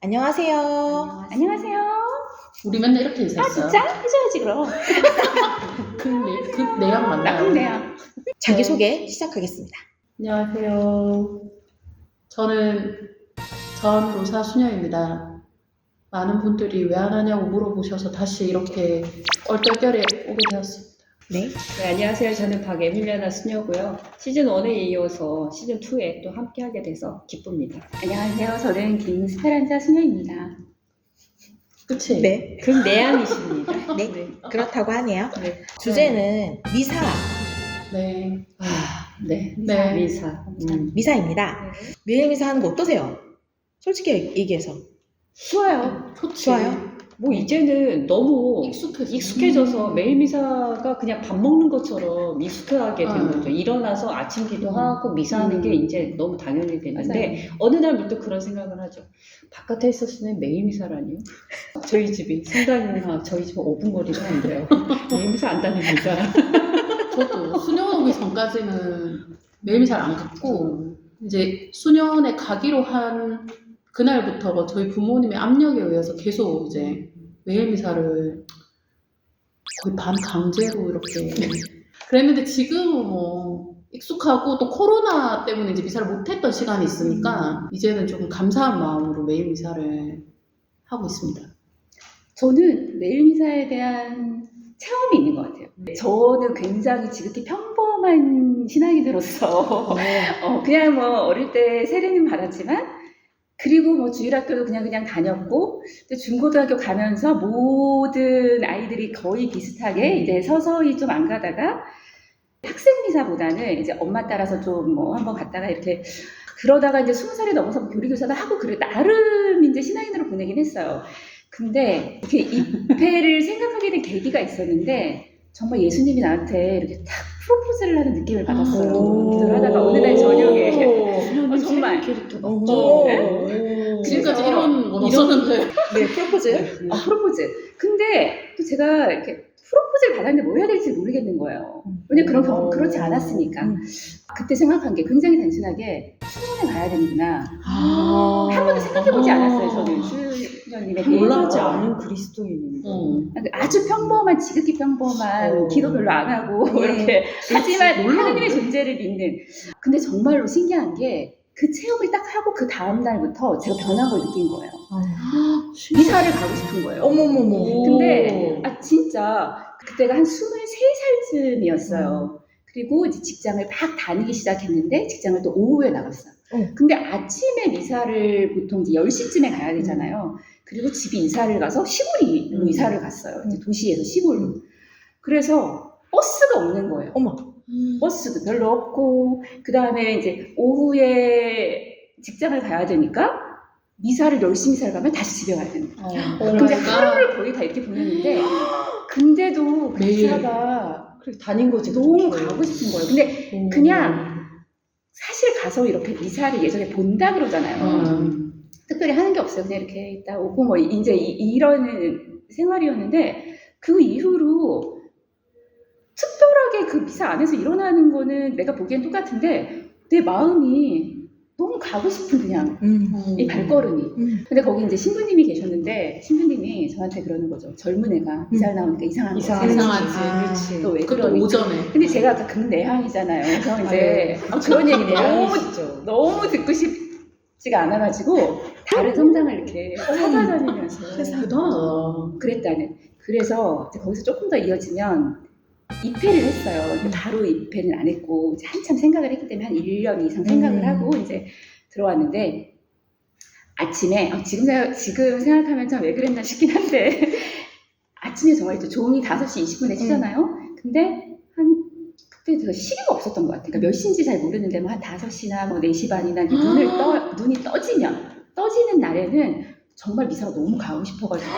안녕하세요. 안녕하세요. 우리 맨날 이렇게 인사했어요. 진짜? 해줘야지 그럼. 그 내양 맞나요? 나쁜 내야. 자기소개 시작하겠습니다. 안녕하세요. 저는 전로사 수녀입니다. 많은 분들이 왜 안 하냐고 물어보셔서 다시 이렇게 얼떨결에 오게 되었습니다. 네. 네, 안녕하세요. 저는 박에밀리아나 수녀고요. 시즌 1에 이어서 시즌 2에 또 함께하게 돼서 기쁩니다. 안녕하세요. 저는 김스페란자 수녀입니다. 그치? 네. 금내양이십니다. 네. 그렇다고 하네요. 네. 주제는 미사, 네. 네. 네. 미사. 미사입니다. 매일 미사 하는 거 어떠세요? 솔직히 얘기해서. 좋아요. 좋지. 좋아요? 뭐 이제는 너무 익숙해져서 매일 미사가 그냥 밥 먹는 것처럼 익숙하게 된 거죠. 일어나서 아침 기도하고 미사하는 게 이제 너무 당연히 됐는데 어느 날부터 그런 생각을 하죠. 바깥에 있었으면 매일 미사라니요? 저희 집이 성당이나 저희 집은 5분 거리도 안 돼요. 매일 미사 안 다닙니다. 저도 수녀 오기 전까지는 매일 잘 안 갔고 이제 수녀원에 가기로 한 그날부터 저희 부모님의 압력에 의해서 계속 이제 매일 미사를 거의 반 강제로 이렇게 그랬는데 지금은 뭐 익숙하고 또 코로나 때문에 이제 미사를 못했던 시간이 있으니까 이제는 조금 감사한 마음으로 매일 미사를 하고 있습니다. 저는 매일 미사에 대한 체험이 있는 것 같아요. 저는 굉장히 지극히 평범한 신앙인으로서 그냥 뭐 어릴 때 세례는 받았지만 그리고 뭐 주일학교도 그냥 다녔고 또 중고등학교 가면서 모든 아이들이 거의 비슷하게 이제 서서히 좀 안 가다가 학생 미사보다는 이제 엄마 따라서 좀 뭐 한번 갔다가 이렇게 그러다가 이제 20살이 넘어서 교리교사도 하고 그래 나름 이제 신앙인으로 보내긴 했어요. 근데 이렇게 입회를 생각하게 된 계기가 있었는데 정말 예수님이 나한테 이렇게 딱 프로포즈를 하는 느낌을 받았어요. 기도를 하다가 어느 날 저녁에 정말 지금까지 이런 건 없었는데. 네, 프로포즈. 프로포즈. 근데 또 제가 이렇게 프로포즈를 받았는데 뭐 해야 될지 모르겠는 거예요. 왜냐면 그런 경험 그렇지 않았으니까. 그때 생각한 게 굉장히 단순하게 수련회 가야 되는구나. 한 번도 생각해보지 않았어요. 저는 수련님에 대해서. 몰라지 않은 그리스도인입니다. 아주 평범한 지극히 평범한 기도 별로 안 하고 이렇게 하지만 하나님의 존재를 믿는. 근데 정말로 신기한 게 그 체험을 딱 하고 그 다음 날부터 제가 변한 걸 느낀 거예요. 미사를 가고 싶은 거예요. 어머머머. 근데 진짜 그때가 한 23살쯤이었어요. 그리고 이제 직장을 막 다니기 시작했는데 직장을 또 오후에 나갔어요. 근데 아침에 미사를 보통 이제 10시쯤에 가야 되잖아요. 그리고 집이 이사를 가서 시골로 이사를 갔어요. 이제 도시에서 시골로. 그래서 버스가 없는 거예요. 어머. 버스도 별로 없고 그 다음에 이제 오후에 직장을 가야 되니까 미사를 10시 미사를 가면 다시 집에 가야 되는 거예요. 근데 하루를 거의 다 이렇게 보냈는데 근데도 그 미사가 그렇게 다닌 거지. 너무 가고 싶은 거예요. 근데 그냥 사실 가서 이렇게 미사를 예전에 본다 그러잖아요. 특별히 하는 게 없어요. 그냥 이렇게 있다 오고 뭐 이제 이런 생활이었는데 그 이후로 특별하게 그 미사 안에서 일어나는 거는 내가 보기엔 똑같은데 내 마음이 너무 가고 싶은 그냥 이 발걸음이. 근데 거기 이제 신부님이 계셨는데 신부님이 저한테 그러는 거죠. 젊은 애가 미사를 나오니까 이상하지. 또 왜 그것도 그러니까. 오전에. 근데 제가 아까 금내향이잖아요. 그래서 이제 그런 얘기 너무 듣고 싶지가 않아가지고 다른 성당을 이렇게 찾아다니면서 그랬다는. 그래서 이제 거기서 조금 더 이어지면 입회를 했어요. 바로 입회는 안 했고 이제 한참 생각을 했기 때문에 한 1년 이상 생각을 하고 이제 들어왔는데 아침에 지금 생각하면 참 왜 그랬나 싶긴 한데 아침에 정말 종이 5시 20분에 치잖아요. 근데 그때 제가 시계가 없었던 것 같아요. 그러니까 몇 시인지 잘 모르는데 뭐 한 5시나 뭐 4시 반이나 눈이 떠지는 날에는 정말 미사가 너무 가고 싶어가지고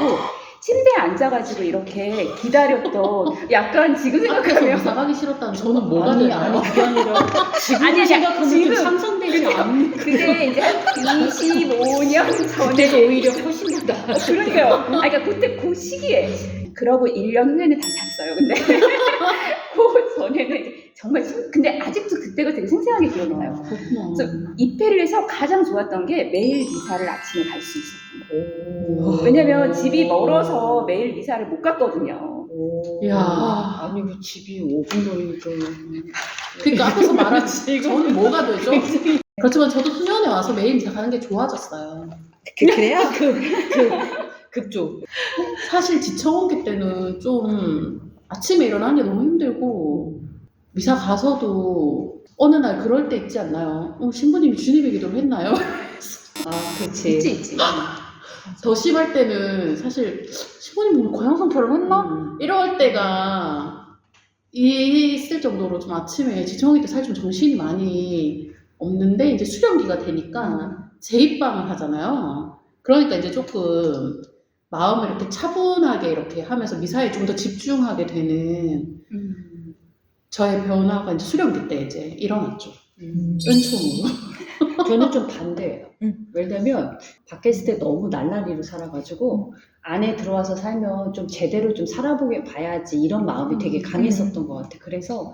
침대에 앉아가지고 이렇게 기다렸던 약간 지금 생각하면 나가기 싫었다는 저는 뭐가 되나요? 그게 아니라 지금 생각하면 상상되지 않는 그게 이제 한 25년 전에 그때가 오히려 훨씬 낫다. 그러니까요. 그러니까 그때 그 시기에 그러고 1년 후에는 다시 잤어요. 근데 그 전에는 정말 근데 아직도 그때가 되게 생생하게 기억이 나요. 그렇구나. 그래서 입회를 해서 가장 좋았던 게 매일 미사를 아침에 갈 수 있었던 거. 오. 왜냐면 집이 멀어서 매일 미사를 못 갔거든요. 이야. 아니 그 집이 5분 거리니까. 그러니까 앞에서 말하지. 저는 뭐가 되죠? 그렇지만 저도 수련회 와서 매일 미사 가는 게 좋아졌어요. 그래요? 그쪽. 사실 지청원기 때는 좀 아침에 일어나는 게 너무 힘들고 미사 가서도 어느 날 그럴 때 있지 않나요? 신부님이 주님의 기도를 했나요? 아, 그렇지. 있지. 더 심할 때는 사실 신부님 오늘 고향성처럼 했나? 이럴 때가 있을 정도로 좀 아침에 지청원기 때 사실 좀 정신이 많이 없는데 이제 수련기가 되니까 재입방을 하잖아요. 그러니까 이제 조금 마음을 이렇게 차분하게 이렇게 하면서 미사에 좀 더 집중하게 되는 저의 변화가 이제 수련기 때 이제 일어났죠. 은총으로. 저는 좀 반대예요. 왜냐면 밖에 있을 때 너무 날라리로 살아가지고 안에 들어와서 살면 좀 제대로 좀 살아보게 봐야지 이런 마음이 되게 강했었던 것 같아. 그래서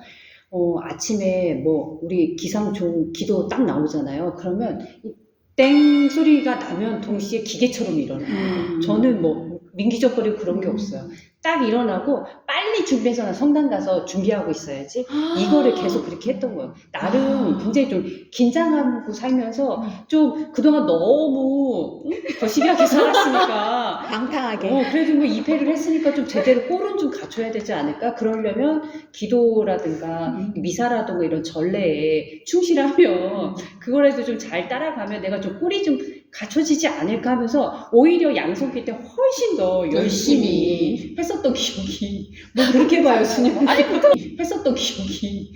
아침에 뭐 우리 기상종 기도 딱 나오잖아요. 그러면 이 땡 소리가 나면 동시에 기계처럼 일어나요. 저는 뭐 민기적거리고 그런 게 없어요. 딱 일어나고 빨리 준비해서 나 성당 가서 준비하고 있어야지. 이거를 계속 그렇게 했던 거예요. 나름 굉장히 좀 긴장하고 살면서 좀 그동안 너무 거시기하게 살았으니까 방탕하게. 그래도 뭐 입회를 했으니까 좀 제대로 꼴은 좀 갖춰야 되지 않을까? 그러려면 기도라든가 미사라든가 이런 전례에 충실하면 그거라도 좀 잘 따라가면 내가 좀 꼴이 좀 갖춰지지 않을까 하면서 오히려 양성기 때 훨씬 더 열심히 했었던 기억이 뭐 그렇게 봐요 스님. 아니 보통 했었던 기억이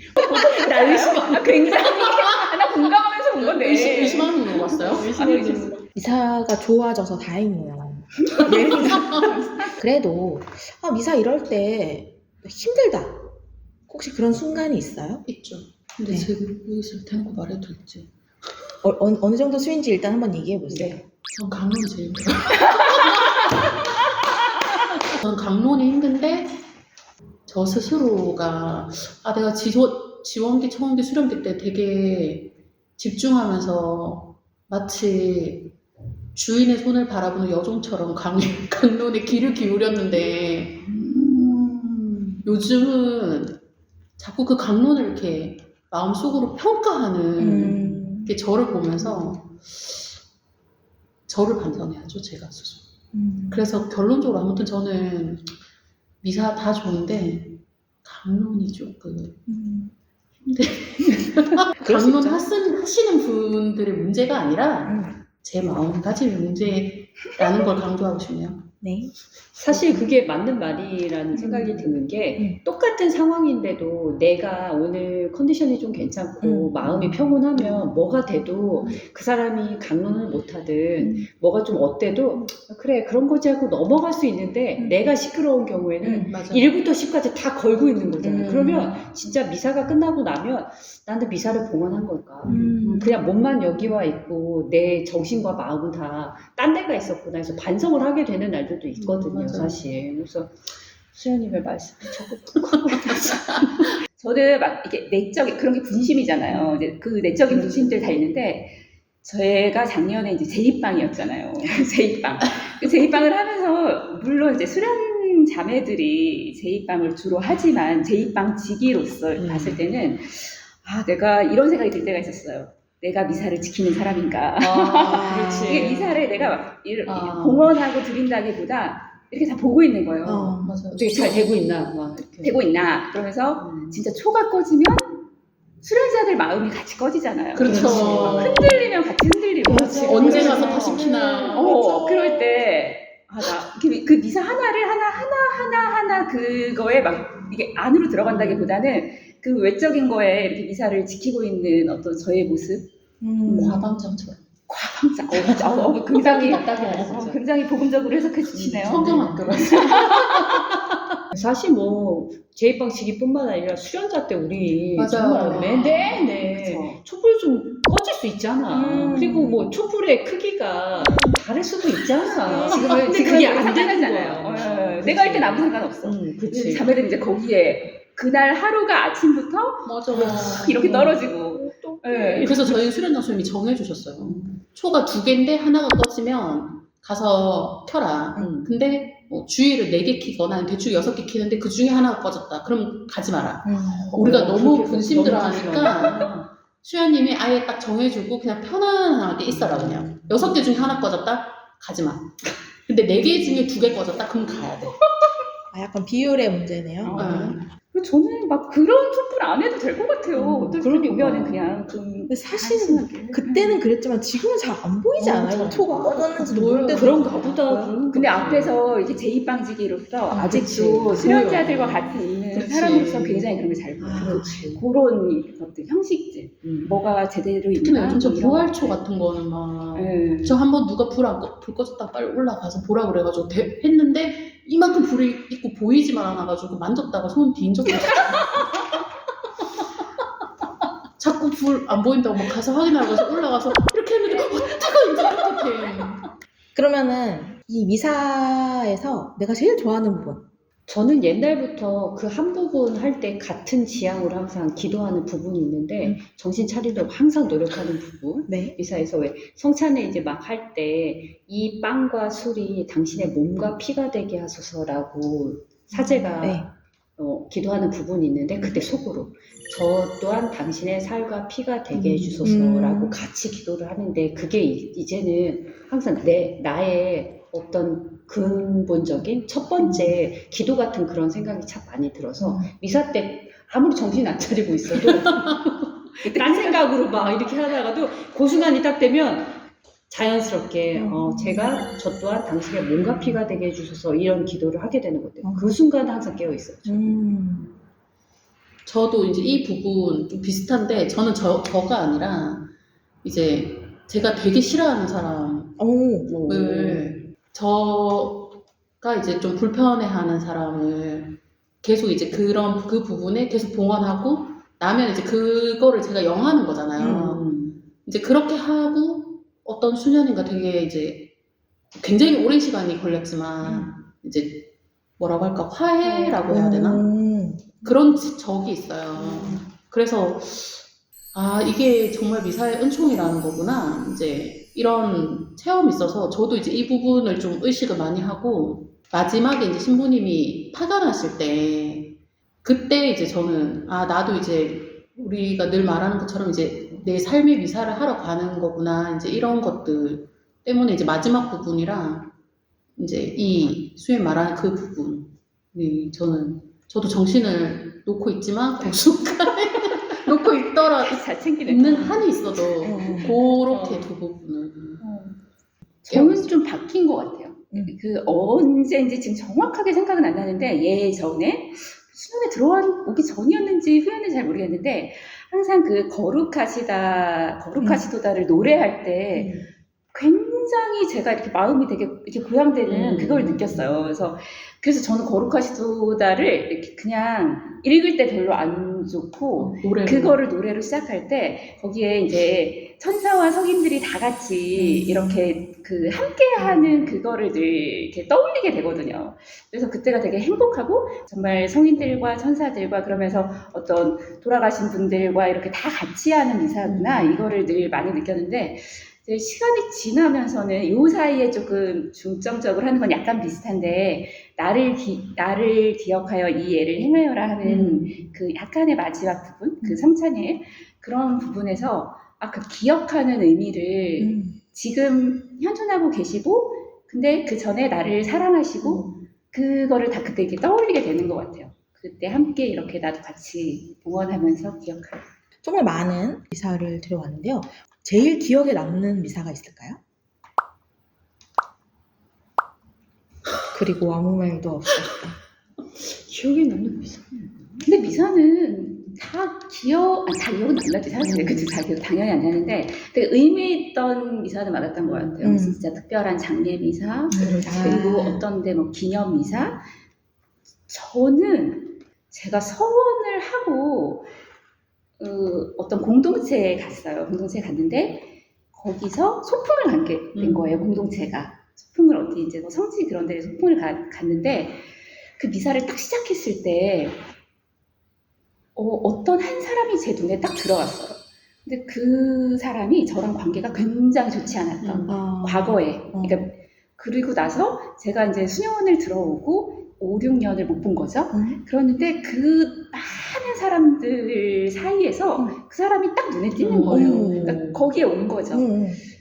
나 의심하고 굉장히 나 공감하면서 본 건데. 의심하는 거 봤어요? 미사가 좋아져서 다행이에요. 네. 그래도 미사 이럴 때 힘들다. 혹시 그런 순간이 있어요? 있죠. 근데 네. 제가 여기서 대놓고 말해도 될지. 어느 정도 수인지 일단 한번 얘기해 보세요. 전 강론이 제일 힘들어요. 전 강론이 힘든데 저 스스로가 내가 지원기, 청원기, 수련기 때 되게 집중하면서 마치 주인의 손을 바라보는 여종처럼 강론에 귀를 기울였는데 요즘은 자꾸 그 강론을 이렇게 마음속으로 평가하는 게 저를 보면서 저를 반성해야죠, 제가 스스로. 그래서 결론적으로 아무튼 저는 미사 다 좋은데 강론이 조금 힘들. 강론 하시는 분들의 문제가 아니라 제 마음가짐의 문제라는 걸 강조하고 싶네요. 네. 사실 그게 맞는 말이라는 생각이 드는 게 똑같은 상황인데도 내가 오늘 컨디션이 좀 괜찮고 마음이 평온하면 뭐가 돼도 그 사람이 강론을 못하든 뭐가 좀 어때도 그래 그런 거지 하고 넘어갈 수 있는데 내가 시끄러운 경우에는 맞아. 1부터 10까지 다 걸고 있는 거잖아요. 그러면 진짜 미사가 끝나고 나면 나는 미사를 봉헌한 걸까? 그냥 몸만 여기 와 있고 내 정신과 마음은 다 딴 데가 있었구나 해서 반성을 하게 되는 날들도 있거든요. 맞아요. 사실. 그래서 수연님의 말씀 적극 저는 막 이게 내적인 그런 게 분심이잖아요. 이제 그 내적인 분심들 다 있는데 제가 작년에 이제 제2방이었잖아요. 제2방. 그 제2방을 하면서 물론 이제 수련 자매들이 제2방을 주로 하지만 제2방 지기로서 봤을 때는 내가 이런 생각이 들 때가 있었어요. 내가 미사를 지키는 사람인가. 그렇지. 이게 미사를 내가 막 봉헌하고 드린다기보다 이렇게 다 보고 있는 거예요. 맞아요. 어떻게 잘 되고 있나 막 이렇게. 되고 있나. 그러면서 진짜 초가 꺼지면 수련자들 마음이 같이 꺼지잖아요. 그렇죠. 흔들리면 같이 흔들리고. 언제 가서 다시 키나. 그럴 때 그 미사 하나를 하나 그거에 막 이게 안으로 들어간다기보다는 그 외적인 거에 이렇게 미사를 지키고 있는 어떤 저의 모습. 과방장처럼. 과방장. 굉장히 맞다. 굉장히 복음적으로 해석해 주시네요. 성경학교라서. 사실 뭐 제2방 지기뿐만 아니라 수련자 때 우리 맞아요. 정말 내내 그쵸. 촛불 좀 꺼질 수 있잖아. 그리고 뭐 촛불의 크기가 다를 수도 있잖아. 지금은 그게 안 되는 상관하잖아요. 거야. 내가 할 땐 아무 상관 없어. 그치. 자매들이 이제 거기에 그날 하루가 아침부터 맞아. 이렇게 떨어지고. 네. 그래서 저희 수련장 선생님이 정해주셨어요. 초가 2개인데 하나가 꺼지면 가서 켜라. 근데 뭐 주의를 4개 키거나 대충 6개 키는데 그 중에 하나가 꺼졌다. 그럼 가지 마라. 우리가 너무 그렇게 분심들어 너무 하니까 수연님이 아예 딱 정해주고 그냥 편안하게 있어라 그냥. 6개 중에 하나 꺼졌다? 가지 마. 근데 4개 중에 2개 꺼졌다? 그럼 가야 돼. 아, 약간 비율의 문제네요. 그리고 저는 막 그런 풀풀 안 해도 될 것 같아요. 어떨 때 그러니까. 보면은 그냥 좀 근데 사실은 그때는 그랬지만 지금은 잘 안 보이지 않아요? 초가 꺼졌는지 모를 때도 그런가 보다. 근데 앞에서 이렇게 제입방지기로서 아직도 그치. 수련자들과 같이 있는 그치. 사람으로서 굉장히 그런 게 잘 보여요. 아, 그렇지. 그런 것들, 형식들, 뭐가 제대로 특히나 있나? 요즘 저 뭐 이런 부활초 것들. 같은 거는 막 네. 저 한번 누가 불 꺼졌다 빨리 올라가서 보라 그래가지고 했는데 이만큼 불이 있고 보이지만 않아가지고 만졌다가 손 뒤인 적도 있어요. 자꾸 불 안 보인다고 막 가서 확인하고 올라가서 이렇게 했는데 어떡해 이제 어떡해. 그러면은 이 미사에서 내가 제일 좋아하는 부분. 저는 옛날부터 그 한 부분 할 때 같은 지향으로 항상 기도하는 부분이 있는데 정신 차리려고 항상 노력하는 부분. 네. 미사에서 왜 성찬에 이제 막 할 때 이 빵과 술이 당신의 몸과 피가 되게 하소서라고 사제가 네. 기도하는 부분이 있는데 그때 속으로 저 또한 당신의 살과 피가 되게 해주소서라고 같이 기도를 하는데 그게 이제는 항상 나의 어떤 근본적인 첫 번째 기도 같은 그런 생각이 참 많이 들어서 미사 때 아무리 정신 안 차리고 있어도 딴 생각으로 막 이렇게 하다가도 그 순간이 딱 되면 자연스럽게 제가 저 또한 당신의 몸과 피가 되게 해주셔서 이런 기도를 하게 되는 것 같아요. 그 순간 항상 깨어 있어요. 저도 이제 이 부분 좀 비슷한데 저는 저가 아니라 이제 제가 되게 싫어하는 사람을 저가 이제 좀 불편해하는 사람을 계속 이제 그 부분에 계속 봉헌하고 나면 이제 그거를 제가 영하는 거잖아요. 이제 그렇게 하고 어떤 수년인가 되게 이제 굉장히 오랜 시간이 걸렸지만 이제 뭐라고 할까 화해라고 해야 되나? 그런 적이 있어요. 그래서 아 이게 정말 미사의 은총이라는 거구나. 이제 이런 체험이 있어서 저도 이제 이 부분을 좀 의식을 많이 하고 마지막에 이제 신부님이 파견하실 때 그때 이제 저는 아 나도 이제 우리가 늘 말하는 것처럼 이제 내 삶의 미사를 하러 가는 거구나. 이제 이런 것들 때문에 이제 마지막 부분이랑 이제 이 수행 말하는 그 부분이 저도 정신을 놓고 있지만 그 순간에 놓고 잘 챙기는 있는 한이 있어도 그렇게 두 부분은 저는 좀 바뀐 것 같아요. 그 언제인지 지금 정확하게 생각은 안 나는데 예전에 수련회 들어오기 전이었는지 후였는지 잘 모르겠는데 항상 그 거룩하시도다를 노래할 때 굉장히 제가 이렇게 마음이 되게 이렇게 고양되는 그걸 느꼈어요. 그래서 저는 거룩하시도다를 이렇게 그냥 읽을 때 별로 안 좋고 그거를 노래로 시작할 때 거기에 이제 천사와 성인들이 다 같이 이렇게 그 함께하는 그거를 늘 이렇게 떠올리게 되거든요. 그래서 그때가 되게 행복하고 정말 성인들과 천사들과 그러면서 어떤 돌아가신 분들과 이렇게 다 같이 하는 미사구나 이거를 늘 많이 느꼈는데 이제 시간이 지나면서는 요 사이에 조금 중점적으로 하는 건 약간 비슷한데 나를 기억하여 이 예를 행하여라 하는 그 약간의 마지막 부분 그 성찬일 그런 부분에서 그 기억하는 의미를 지금 현존하고 계시고 근데 그 전에 나를 사랑하시고 그거를 다 그때 이렇게 떠올리게 되는 것 같아요. 그때 함께 이렇게 나도 같이 봉헌하면서 기억하고 정말 많은 미사를 드려왔는데요. 제일 기억에 남는 미사가 있을까요? 그리고 아무 말도 없었다. 기억에 남는 미사. 근데 미사는 다 기억은 안 나지 사실 그치 다 기억 당연히 안 나는데 되게 의미 있던 미사는 많았던 것 같아요. 진짜 특별한 장례 미사 그리고 어떤데 뭐 기념 미사. 저는 제가 서원을 하고 어떤 공동체에 갔어요. 공동체에 갔는데 거기서 소풍을 가게 된 거예요. 공동체가 소풍을 어디 이제 뭐 성지 그런 데 소풍을 갔는데 그 미사를 딱 시작했을 때 어떤 한 사람이 제 눈에 딱 들어왔어요. 근데 그 사람이 저랑 관계가 굉장히 좋지 않았던 과거에. 그러니까 그리고 나서 제가 이제 수녀원을 들어오고 5, 6년을 못 본 거죠. 그러는데 그 많은 사람들 사이에서 그 사람이 딱 눈에 띄는 거예요. 그러니까 거기에 온 거죠.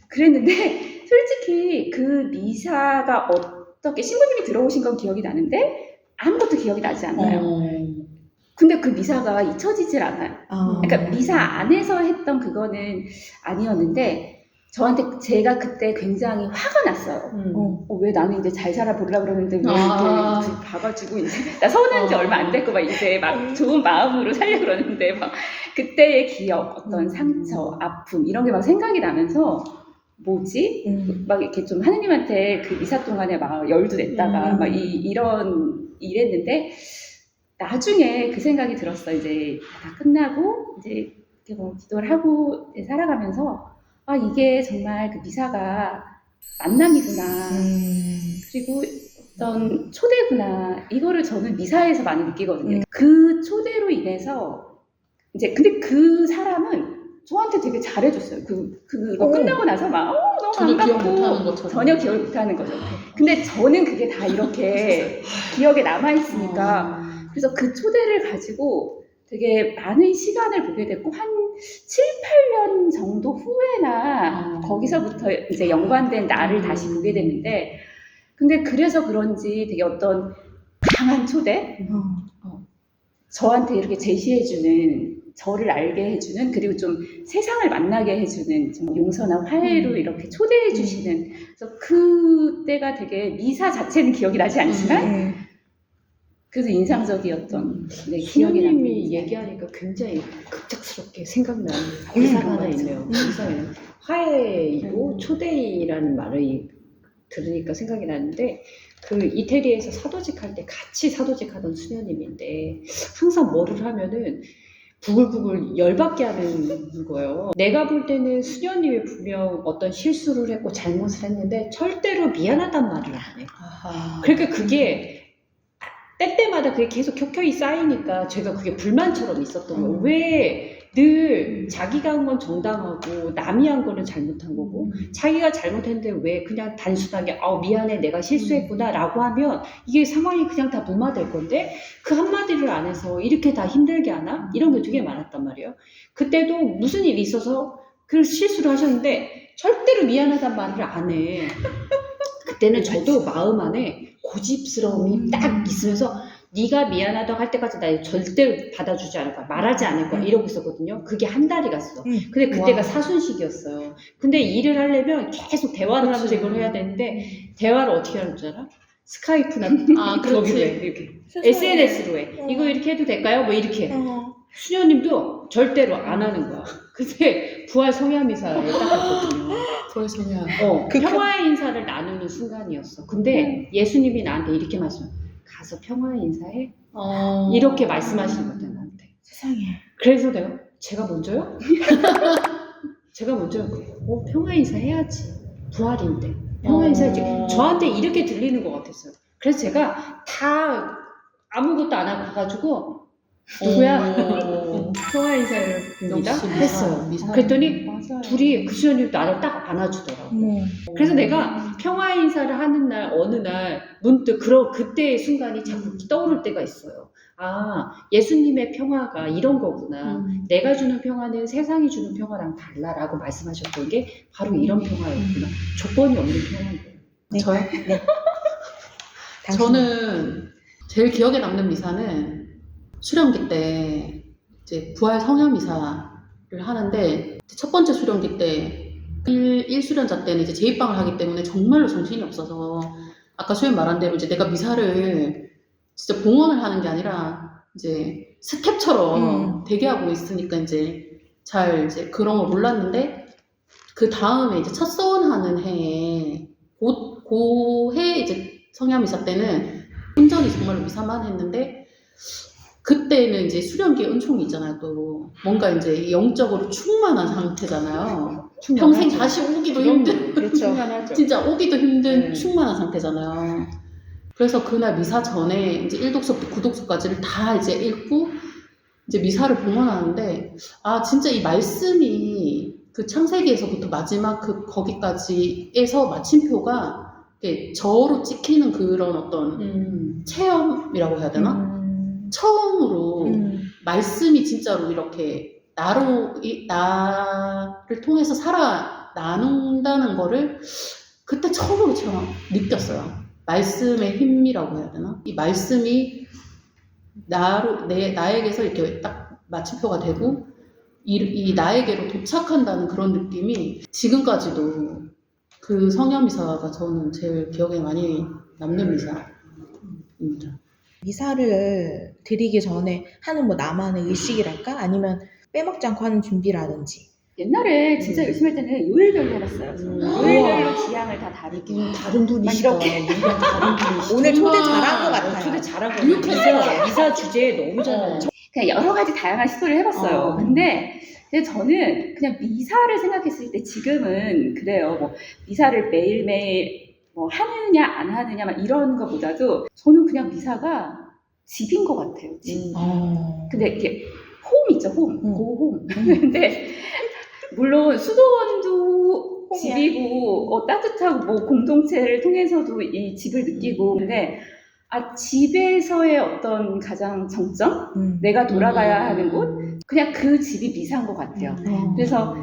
그랬는데 솔직히 그 미사가 어떻게 신부님이 들어오신 건 기억이 나는데 아무것도 기억이 나지 않아요. 근데 그 미사가 잊혀지질 않아요. 그러니까 미사 안에서 했던 그거는 아니었는데 저한테 제가 그때 굉장히 화가 났어요. 왜 나는 이제 잘 살아보려고 그러는데 왜 이렇게 봐가지고 이제 나 서운한 지 얼마 안 됐고 막 이제 막 좋은 마음으로 살려고 그러는데 막 그때의 기억, 어떤 상처, 아픔 이런 게 막 생각이 나면서 뭐지? 막 이렇게 좀 하느님한테 그 미사 동안에 막 열도 냈다가 막 이랬는데 나중에 그 생각이 들었어. 이제 다 끝나고 이제 이렇게 뭐 기도를 하고 이제 살아가면서 아 이게 정말 그 미사가 만남이구나. 그리고 어떤 초대구나. 이거를 저는 미사에서 많이 느끼거든요. 그 초대로 인해서 이제 근데 그 사람은 저한테 되게 잘해줬어요. 그거 끝나고 나서 막 너무 전혀 기억 반갑고 못하는 것처럼. 전혀 기억 못하는 거죠. 근데 저는 그게 다 이렇게 기억에 남아있으니까 그래서 그 초대를 가지고 되게 많은 시간을 보게 됐고 한 7, 8년 정도 후에나 거기서부터 이제 연관된 나를 다시 보게 됐는데 근데 그래서 그런지 되게 어떤 강한 초대? 저한테 이렇게 제시해주는 저를 알게 해주는 그리고 좀 세상을 만나게 해주는 좀 용서나 화해로 이렇게 초대해 주시는 그래서 그때가 되게 미사 자체는 기억이 나지 않지만 그래서 인상적이었던 기억이 납니다. 수녀님이 얘기하니까 굉장히 급작스럽게 생각나는 대사가 하나 있네요. 대사에는 화해이고 초대이라는 말을 들으니까 생각이 나는데 그 이태리에서 사도직 할 때 같이 사도직 하던 수녀님인데 항상 뭐를 하면은 부글부글 열받게 하는 거예요. 내가 볼 때는 수녀님이 분명 어떤 실수를 했고 잘못을 했는데 절대로 미안하단 말을 안 해. 그러니까 그게 때때마다 그게 계속 켜켜이 쌓이니까 제가 그게 불만처럼 있었던 거예요. 왜 늘 자기가 한 건 정당하고 남이 한 거는 잘못한 거고 자기가 잘못했는데 왜 그냥 단순하게 미안해 내가 실수했구나 라고 하면 이게 상황이 그냥 다 무마될 건데 그 한마디를 안 해서 이렇게 다 힘들게 하나? 이런 게 되게 많았단 말이에요. 그때도 무슨 일이 있어서 그 실수를 하셨는데 절대로 미안하단 말을 안 해. 그때는 저도 마음 안에 고집스러움이 딱 있으면서 네가 미안하다고 할 때까지 나 절대로 받아주지 않을 거야. 말하지 않을 거야. 이러고 있었거든요. 그게 한 달이 갔어. 근데 그때가 사순식이었어요. 근데 일을 하려면 계속 대화를 하면서 이걸 해야 되는데 대화를 어떻게 하는 줄 알아? 스카이프나 거기로 해. 이렇게. SNS로 해. 이거 이렇게 해도 될까요? 뭐 이렇게. 수녀님도 절대로 안 하는 거야. 근데 부활 성야미사에 딱 갔거든요. 부활 성야. 평화의 인사를 나누는 순간이었어. 근데 예수님이 나한테 이렇게 말씀해. 가서 평화의 인사해? 이렇게 말씀하시는 거예요, 나한테. 세상에. 그래서 제가 먼저요? 제가 먼저요? 평화의 인사 해야지. 부활인데. 평화의 인사 해야지. 저한테 이렇게 들리는 것 같았어요. 그래서 제가 다 아무것도 안 하고 가가지고 누구야? 평화의 인사를 봅니다. 했어요. 그랬더니 둘이 그 수녀님도 나를 딱 안아주더라고. 그래서 내가 평화의 인사를 하는 날 어느 날 문득 그때의 순간이 자꾸 떠오를 때가 있어요. 아, 예수님의 평화가 이런 거구나. 내가 주는 평화는 세상이 주는 평화랑 달라라고 말씀하셨던 게 바로 이런 평화였구나. 조건이 없는 평화인데. 네. 저요? 네. 저는 제일 기억에 남는 미사는 수련기 때 이제 부활 성야 미사를 하는데 첫 번째 수련기 때 1수련자 때는 이제 제2방을 하기 때문에 정말로 정신이 없어서 아까 수연 말한 대로 이제 내가 미사를 진짜 봉헌을 하는 게 아니라 이제 스텝처럼 대기하고 있으니까 이제 잘 이제 그런 걸 몰랐는데 그 다음에 이제 첫 서원하는 해에 고해 이제 성야 미사 때는 온전히 정말로 미사만 했는데 그때는 이제 수련기에 은총이 있잖아요. 또 뭔가 이제 영적으로 충만한 상태잖아요. 평생 다시 오기도 힘든 그렇죠. 진짜 오기도 힘든 네. 충만한 상태잖아요. 그래서 그날 미사 전에 이제 1독서부터 9독서까지를 다 이제 읽고 이제 미사를 봉헌하는데 진짜 이 말씀이 그 창세기에서부터 마지막 거기까지에서 마침표가 이렇게 저로 찍히는 그런 어떤 체험이라고 해야 되나? 처음으로 말씀이 진짜로 이렇게 나를 통해서 나눈다는 거를 그때 처음으로 제가 느꼈어요. 말씀의 힘이라고 해야 되나? 이 말씀이 나에게서 이렇게 딱 마침표가 되고 이 나에게로 도착한다는 그런 느낌이 지금까지도 그 성녀미사가 저는 제일 기억에 많이 남는 미사입니다. 미사를 드리기 전에 하는 뭐 나만의 의식이랄까? 아니면 빼먹지 않고 하는 준비라든지. 옛날에 진짜 열심히 할 때는 요일별로 해봤어요. 요일별로 지향을 다 다르게. 다른 분이시다. 우리랑 다른 분이시다. 오늘 초대 잘한 것 같아요. 초대 잘한 것 같아요. 미사 주제 너무 잘해요. 그냥 여러 가지 다양한 시도를 해봤어요. 근데 저는 그냥 미사를 생각했을 때 지금은 그래요. 뭐 미사를 매일매일 뭐 하느냐 안 하느냐 막 이런 것보다도 저는 그냥 미사가 집인 것 같아요. 집. 근데 이게 홈 있죠, 홈. 고홈. 근데 물론 수도원도 홈이야. 집이고 따뜻하고 뭐 공동체를 통해서도 이 집을 느끼고 근데 집에서의 어떤 가장 정점? 내가 돌아가야 하는 곳? 그냥 그 집이 미사인 것 같아요. 그래서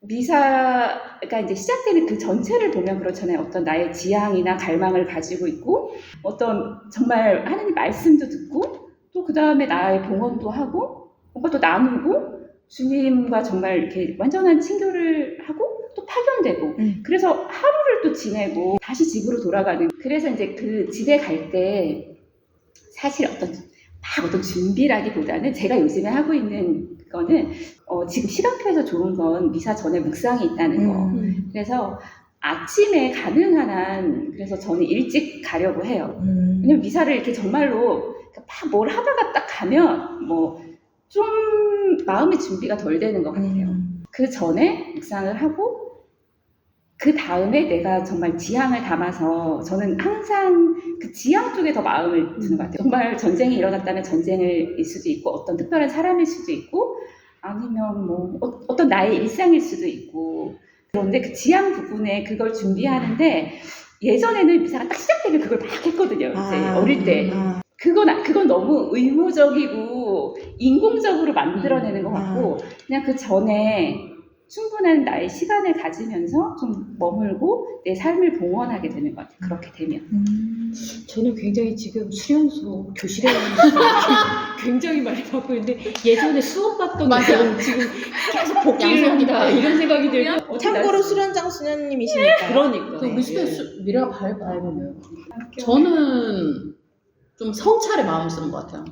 미사가 이제 시작되는 그 전체를 보면 그렇잖아요. 어떤 나의 지향이나 갈망을 가지고 있고 어떤 정말 하나님 말씀도 듣고 또 그 다음에 나의 봉헌도 하고 뭔가 또 나누고 주님과 정말 이렇게 완전한 친교를 하고 또 파견되고 그래서 하루를 또 지내고 다시 집으로 돌아가는 그래서 이제 그 집에 갈 때 사실 어떤 준비라기보다는 제가 요즘에 하고 있는 거는 지금 시간표에서 좋은 건 미사 전에 묵상이 있다는 거 그래서 아침에 가능한 한 그래서 저는 일찍 가려고 해요. 왜냐면 미사를 이렇게 정말로 막 뭘 하다가 딱 가면 뭐 좀 마음의 준비가 덜 되는 것 같아요. 그 전에 묵상을 하고 그 다음에 내가 정말 지향을 담아서 저는 항상 그 지향 쪽에 더 마음을 두는 것 같아요. 정말 전쟁이 일어났다면 전쟁일 수도 있고 어떤 특별한 사람일 수도 있고 아니면 뭐 어떤 나의 일상일 수도 있고 그런데 그 지향 부분에 그걸 준비하는데 예전에는 미사가 딱 시작되면 그걸 막 했거든요. 이제 어릴 때. 그건 너무 의무적이고 인공적으로 만들어내는 것 같고 그냥 그 전에 충분한 나의 시간을 가지면서 좀 머물고 내 삶을 봉헌하게 되는 것 같아요. 그렇게 되면. 저는 굉장히 지금 수련소 교실에 굉장히 많이 받고 있는데 예전에 수업 받던 것처럼 지금 계속 복귀를 한다 이런 생각이 들고 참고로 수련장 수녀님이시니까. 그러니까. 그 우리 시대 미래가 밝아요. 저는 좀 성찰에 마음 쓰는 것 같아요.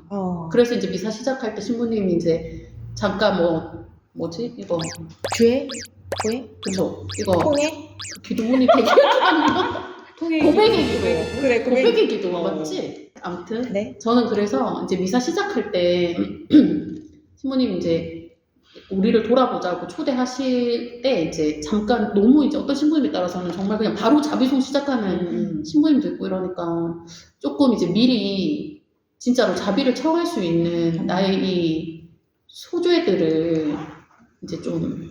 그래서 이제 미사 시작할 때 신부님이 이제 잠깐 뭐지 이거 주에? 고해? 그쵸 이거 통해? 기도문이 되게 고백의 기도 그래, 고백의 기도 맞지? 아무튼 네. 저는 그래서 이제 미사 시작할 때 신부님 이제 우리를 돌아보자고 초대하실 때 이제 잠깐 너무 이제 어떤 신부님에 따라서는 정말 그냥 바로 자비송 시작하는 신부님도 있고 이러니까 조금 이제 미리 진짜로 자비를 청할 수 있는 나의 이 소죄들을 이제 좀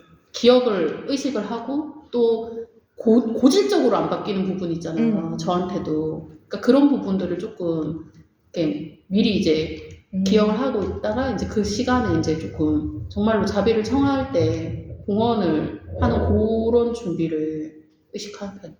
의식을 하고 또 고질적으로 안 바뀌는 부분 있잖아요. 저한테도. 그러니까 그런 부분들을 조금 이렇게 미리 이제 기억을 하고 있다가 이제 그 시간에 이제 조금 정말로 자비를 청할 때 봉헌을 하는 그런 준비를 의식하는 편.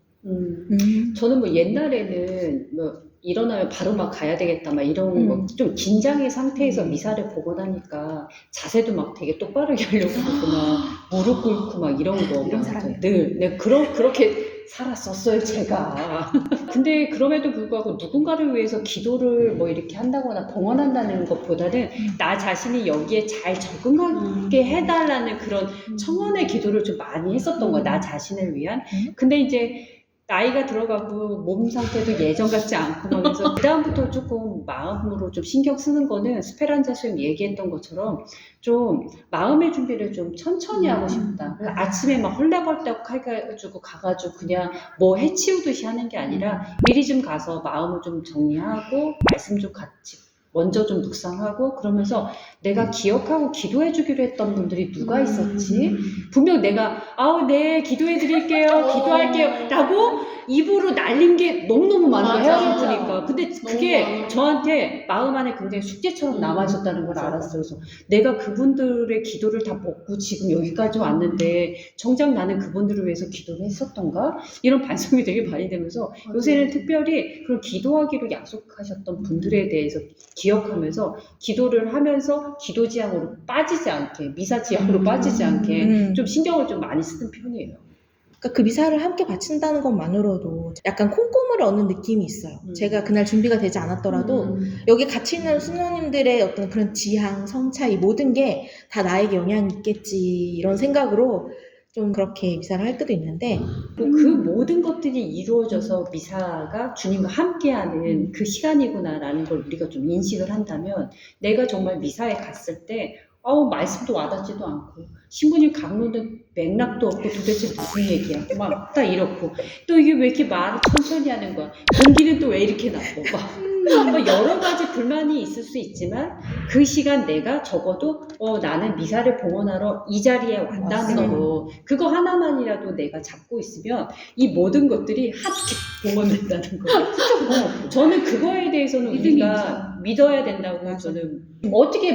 저는 뭐 옛날에는 뭐 일어나면 바로 막 가야 되겠다 막 이런 거 좀 긴장의 상태에서 미사를 보고 나니까 자세도 막 되게 똑바르게 하려고 하고 막 무릎 꿇고 막 이런 거 이런 사람이에요. 늘 그렇게 살았었어요 제가. 근데 그럼에도 불구하고 누군가를 위해서 기도를 뭐 이렇게 한다거나 봉헌한다는 것보다는 나 자신이 여기에 잘 적응하게 해달라는 그런 청원의 기도를 좀 많이 했었던 거야. 나 자신을 위한. 근데 이제 나이가 들어가고 몸 상태도 예전 같지 않고 그래서 그다음부터 조금 마음으로 좀 신경 쓰는 거는 스페란자 선생님 얘기했던 것처럼 좀 마음의 준비를 좀 천천히 하고 싶다. 아침에 막 헐레벌떡 해가지고 가가지고 그냥 뭐 해치우듯이 하는 게 아니라 미리 좀 가서 마음을 좀 정리하고 말씀 좀 같이 먼저 좀 묵상하고 그러면서 내가 기억하고 기도해 주기로 했던 분들이 누가 있었지? 분명 내가 네 기도해 드릴게요. 기도할게요. 라고 입으로 날린 게 너무너무 많은 거예요. 맞아. 헤어졌으니까. 근데 그게 너무 많아. 저한테 마음 안에 굉장히 숙제처럼 남아 있었다는 걸 알았어요. 그래서 내가 그분들의 기도를 다 먹고 지금 여기까지 왔는데 정작 나는 그분들을 위해서 기도를 했었던가? 이런 반성이 되게 많이 되면서 요새는 특별히 그런 기도하기로 약속하셨던 분들에 대해서 기억하면서 기도를 하면서 기도지향으로 빠지지 않게, 미사지향으로 빠지지 않게 좀 신경을 좀 많이 쓰는 편이에요. 그러니까 그 미사를 함께 바친다는 것만으로도 약간 콩고물을 얻는 느낌이 있어요. 제가 그날 준비가 되지 않았더라도 여기 같이 있는 수녀님들의 어떤 그런 지향, 성차 이 모든 게 다 나에게 영향이 있겠지 이런 생각으로 좀 그렇게 미사를 할 때도 있는데 그 모든 것들이 이루어져서 미사가 주님과 함께하는 그 시간이구나라는 걸 우리가 좀 인식을 한다면 내가 정말 미사에 갔을 때 말씀도 와닿지도 않고 신부님 강론도 맥락도 없고 도대체 무슨 얘기야 막 딱 이렇고 또 이게 왜 이렇게 말을 천천히 하는 거야 공기는 또 왜 이렇게 나고 막 여러 가지 불만이 있을 수 있지만 그 시간 내가 적어도 나는 미사를 봉헌하러 이 자리에 왔다는 거 그거 하나만이라도 내가 잡고 있으면 이 모든 것들이 함께 봉헌된다는 거 저는 그거에 대해서는 우리가 믿어야 된다고 저는 어떻게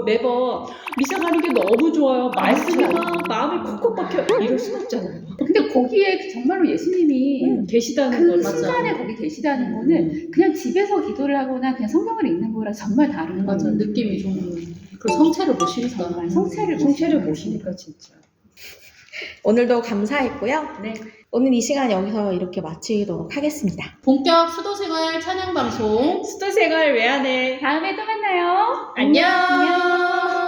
매번 미사 가는 게 너무 좋아요 말씀이 막 마음을 콕콕 박혀 이럴 순 없잖아요. 근데 거기에 정말로 예수님이 계시다는 그 거 순간에 거기 계시다는 거는 그냥 집에서 기도를 하거나 그냥 성경을 읽는 거랑 정말 다른 맞아. 거예요. 느낌이 좀 그 성체를 보시니까. 정말 성체를 보시니까 진짜. 오늘도 감사했고요. 네. 오늘 이 시간 여기서 이렇게 마치도록 하겠습니다. 본격 수도생활 찬양방송 수도 생활 왜 안 해? 다음에 또 만나요. 안녕. 안녕.